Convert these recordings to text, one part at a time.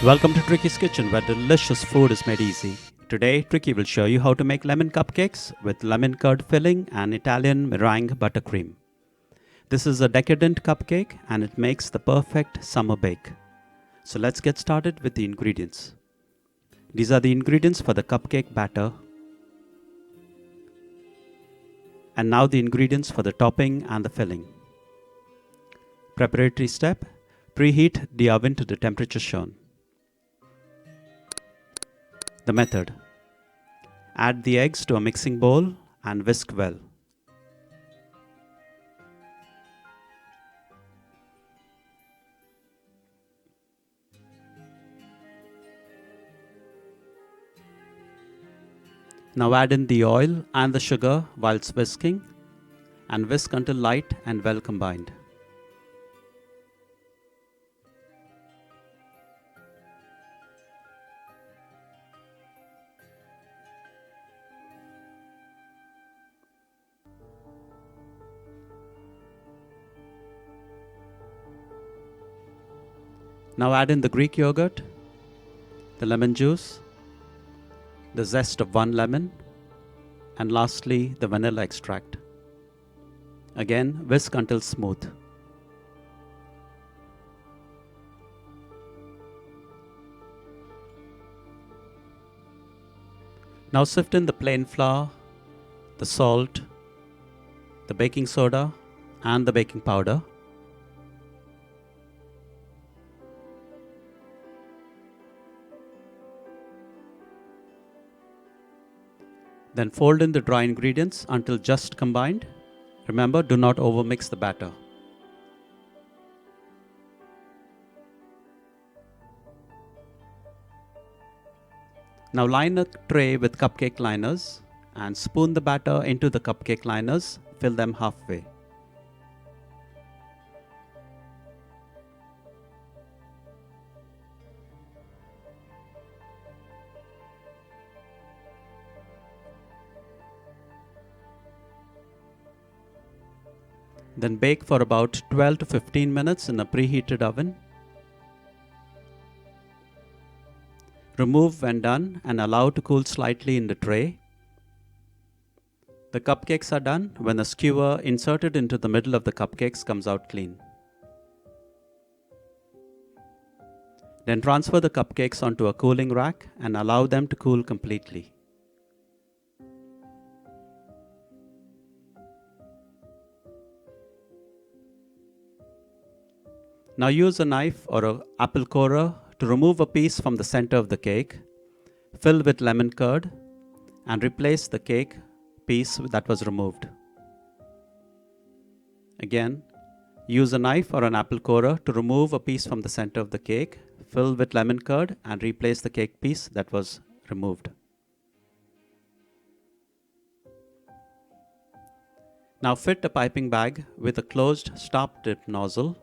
Welcome to Trickey's Kitchen, where delicious food is made easy. Today, Trickey will show you how to make lemon cupcakes with lemon curd filling and Italian meringue buttercream. This is a decadent cupcake and it makes the perfect summer bake. So let's get started with the ingredients. These are the ingredients for the cupcake batter. And now the ingredients for the topping and the filling. Preparatory step: preheat the oven to the temperature shown. The method: add the eggs to a mixing bowl and whisk well. Now add in the oil and the sugar whilst whisking, and whisk until light and well combined. Now add in the Greek yogurt, the lemon juice, the zest of 1 lemon, and lastly the vanilla extract. Again, whisk until smooth. Now sift in the plain flour, the salt, the baking soda, and the baking powder. Then fold in the dry ingredients until just combined. Remember, do not overmix the batter. Now line a tray with cupcake liners and spoon the batter into the cupcake liners. Fill them halfway. Then bake for about 12 to 15 minutes in a preheated oven. Remove when done and allow to cool slightly in the tray. The cupcakes are done when the skewer inserted into the middle of the cupcakes comes out clean. Then transfer the cupcakes onto a cooling rack and allow them to cool completely. Now use a knife or an apple corer to remove a piece from the center of the cake. Fill with lemon curd and replace the cake piece that was removed. Again, use a knife or an apple corer to remove a piece from the center of the cake. Fill with lemon curd and replace the cake piece that was removed. Now fit a piping bag with a closed stop tip nozzle.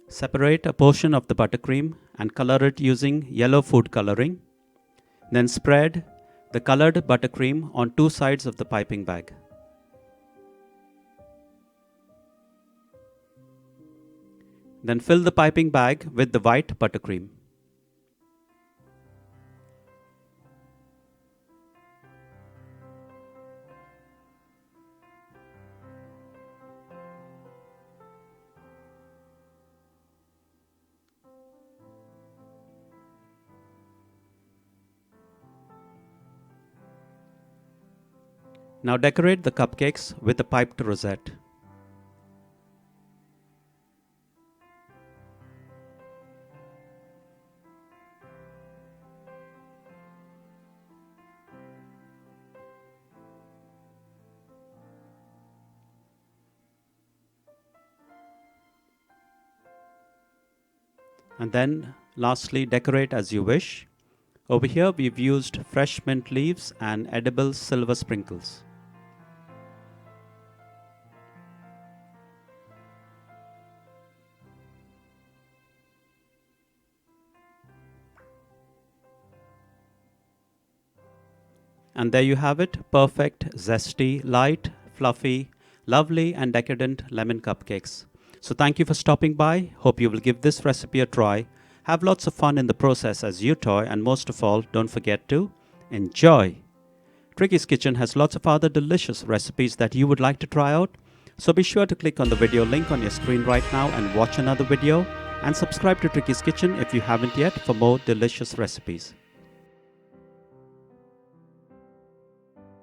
Separate a portion of the buttercream and color it using yellow food coloring. Then spread the colored buttercream on 2 sides of the piping bag. Then fill the piping bag with the white buttercream. Now decorate the cupcakes with a piped rosette. And then lastly, decorate as you wish. Over here we've used fresh mint leaves and edible silver sprinkles. And there you have it, perfect, zesty, light, fluffy, lovely and decadent lemon cupcakes. So thank you for stopping by. Hope you will give this recipe a try. Have lots of fun in the process as you toy, and most of all, don't forget to enjoy. Trickey's Kitchen has lots of other delicious recipes that you would like to try out. So be sure to click on the video link on your screen right now and watch another video. And subscribe to Trickey's Kitchen if you haven't yet for more delicious recipes.